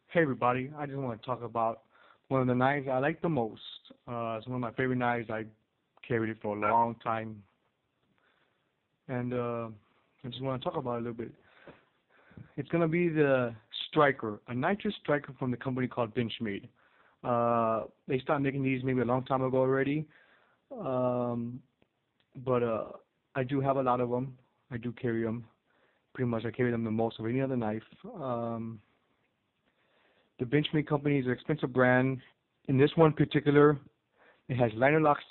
Hey everybody, I just want to talk about one of the knives I like the most. It's one of my favorite knives. I carried it for a long time, and I just want to talk about it a little bit. It's gonna be the Stryker, a nitrous striker from the company called Benchmade. They started making these maybe a long time ago already, um, but I do have a lot of them. I do carry them. Pretty much, I carry them the most of any other knife. The Benchmade company is an expensive brand. In this one particular, it has liner locks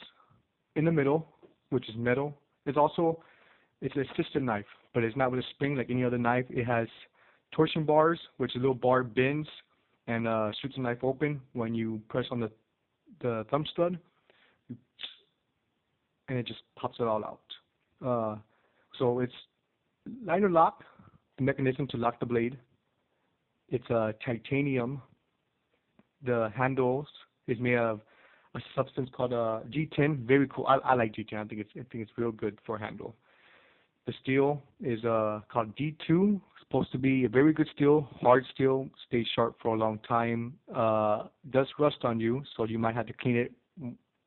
in the middle, which is metal. It's an assisted knife, but it's not with a spring like any other knife. It has torsion bars, which a little bar bends and shoots the knife open when you press on the thumb stud, and it just pops it all out. So it's liner lock, the mechanism to lock the blade. It's titanium. The handles is made of a substance called G10. Very cool. I like G10. I think it's real good for a handle. The steel is called D2. Supposed to be a very good steel, hard steel, stays sharp for a long time. Does rust on you, so you might have to clean it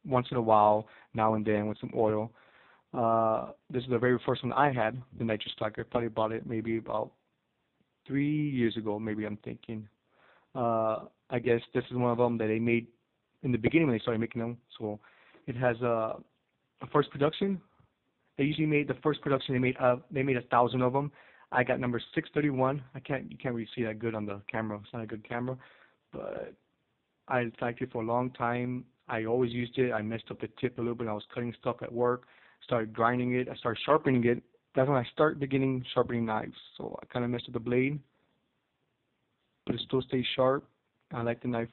once in a while, now and then with some oil. This is the very first one I had, the nitrous striker. I probably bought it maybe about 3 years ago, maybe I'm thinking. I guess this is one of them that they made in the beginning when they started making them. So it has a first production. They usually made the first production. They made 1,000 of them. I got number 631. You can't really see that good on the camera. It's not a good camera, but I liked it for a long time. I always used it. I messed up the tip a little bit. I was cutting stuff at work. Started grinding it. I started sharpening it. That's when I start beginning sharpening knives. So I kind of messed up the blade, but it still stays sharp. I like the knife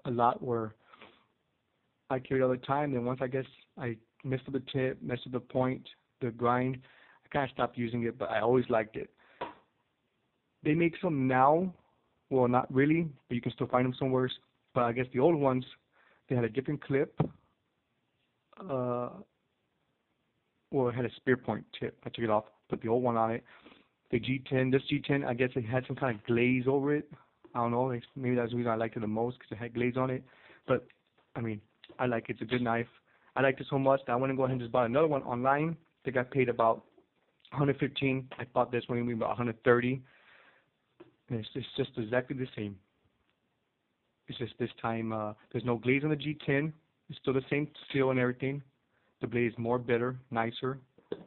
a lot. Where I carry it all the time. Then once I guess I messed up the tip, messed up the point, the grind, I kind of stopped using it. But I always liked it. They make some now. Well, not really, but you can still find them somewhere. But I guess the old ones, they had a different clip. Well, it had a spear point tip. I took it off, put the old one on it. The G10, this G10, I guess it had some kind of glaze over it. I don't know. Maybe that's the reason I liked it the most, because it had glaze on it. But, I mean, I like it. It's a good knife. I liked it so much that I went and go ahead and just bought another one online. I think I paid about $115. I bought this one maybe about $130. And it's just exactly the same. It's just this time, there's no glaze on the G10. It's still the same steel and everything. The blade is more better, nicer.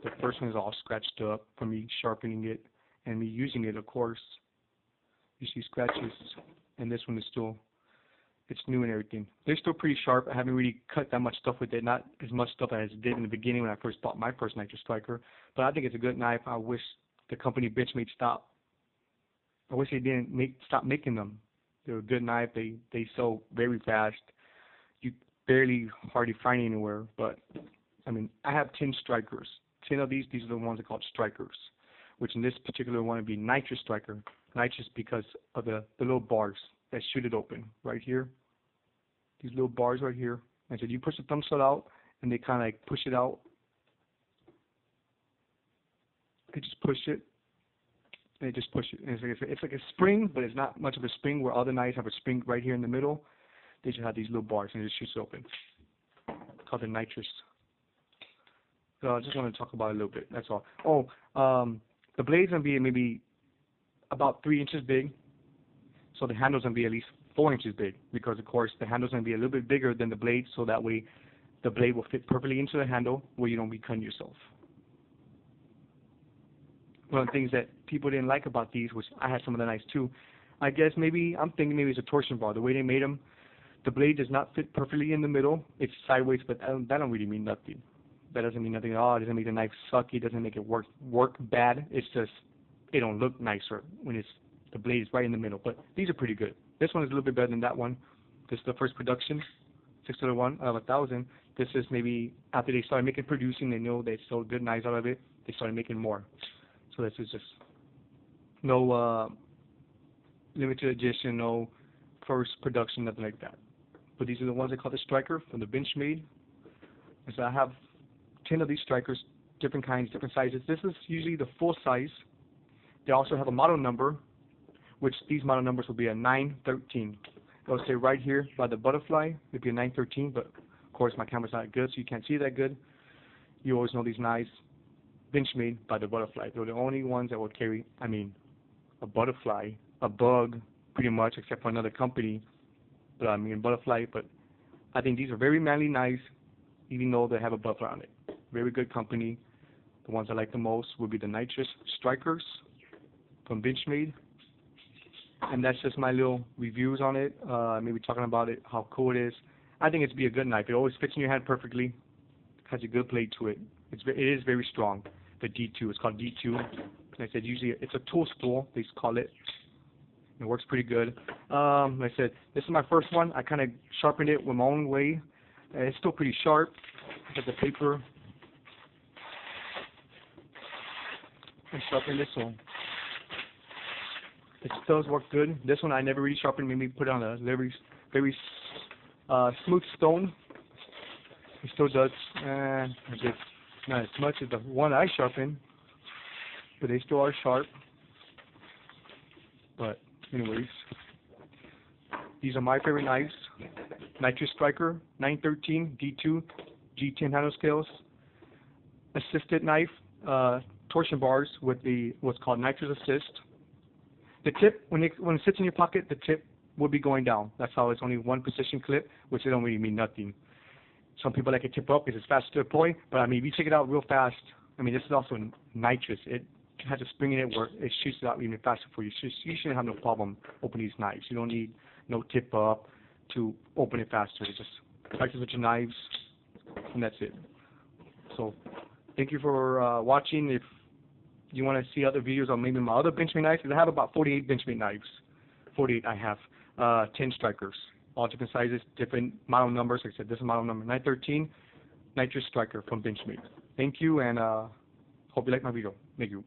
The first one is all scratched up from me sharpening it and me using it, of course. You see scratches, and this one is still, it's new and everything. They're still pretty sharp. I haven't really cut that much stuff with it, not as much stuff as I did in the beginning when I first bought my first nitrous striker. But I think it's a good knife. I wish the company Benchmade stopped. I wish they didn't stop making them. They're a good knife. They sell very fast. You barely hardly find anywhere, but I mean, I have 10 strikers. 10 of these are the ones that are called strikers, which in this particular one would be nitrous striker. Nitrous because of the little bars that shoot it open right here. These little bars right here. And so you push the thumb stud out, and they kind of like push it out. They just push it. And they just push it. And it's like a spring, but it's not much of a spring where other knives have a spring right here in the middle. They just have these little bars, and it just shoots it open. It's called the nitrous. So I just want to talk about it a little bit. That's all. The blade's gonna be maybe about 3 inches big. So the handle's gonna be at least 4 inches big, because of course the handle's gonna be a little bit bigger than the blade, so that way the blade will fit perfectly into the handle where you don't be cutting yourself. One of the things that people didn't like about these, which I had some of the knives too, I guess I'm thinking maybe it's a torsion bar. The way they made them, the blade does not fit perfectly in the middle. It's sideways, but that don't really mean nothing. That doesn't mean nothing at all. It doesn't make the knife sucky. It doesn't make it work bad. It's just it don't look nicer when the blade is right in the middle. But these are pretty good. This one is a little bit better than that one. This is the first production, 601 out of 1,000. This is maybe after they started producing, they know they sold good knives out of it. They started making more. So this is just no limited edition, no first production, nothing like that. But these are the ones they call the Stryker from the Benchmade. So I have 10 of these strikers, different kinds, different sizes. This is usually the full size. They also have a model number, which these model numbers will be a 913. It'll say right here by the butterfly, it'll be a 913, but of course my camera's not good, so you can't see that good. You always know these knives, Benchmade by the butterfly. They're the only ones that will carry, a butterfly, a bug, pretty much, except for another company. But butterfly. But I think these are very manly knives, even though they have a butterfly on it. Very good company. The ones I like the most would be the nitrous strikers from Benchmade. And that's just my little reviews on it. Maybe talking about it, how cool it is. I think it's be a good knife. It always fits in your hand perfectly. Has a good blade to it. It is very strong. The D2. It's called D2. Like I said, usually it's a tool spool, they call it. It works pretty good. Like I said, this is my first one. I kind of sharpened it with my own way. It's still pretty sharp. Got the paper. And sharpen this one. It does work good. This one I never really sharpened. Maybe put it on a very smooth stone. It still does. Not as much as the one I sharpened, but they still are sharp. But anyways, these are my favorite knives. Nitrous Striker, 913, D2, G10 handle scales, assisted knife, torsion bars with what's called nitrous assist. The tip, when it sits in your pocket, the tip will be going down. That's how it's only one position clip, which it don't really mean nothing. Some people like it tip up because it's faster to deploy, but if you take it out real fast, this is also nitrous. It has a spring in it where it shoots it out even faster for you. So you shouldn't have no problem opening these knives. You don't need no tip up to open it faster. It's just practice with your knives, and that's it. So thank you for watching. If you want to see other videos on maybe my other Benchmade knives, because I have about 48 Benchmade knives. 48 I have. 10 strikers. All different sizes, different model numbers. Like I said, this is model number 913, Nitrous Striker from Benchmade. Thank you, and hope you like my video. Thank you.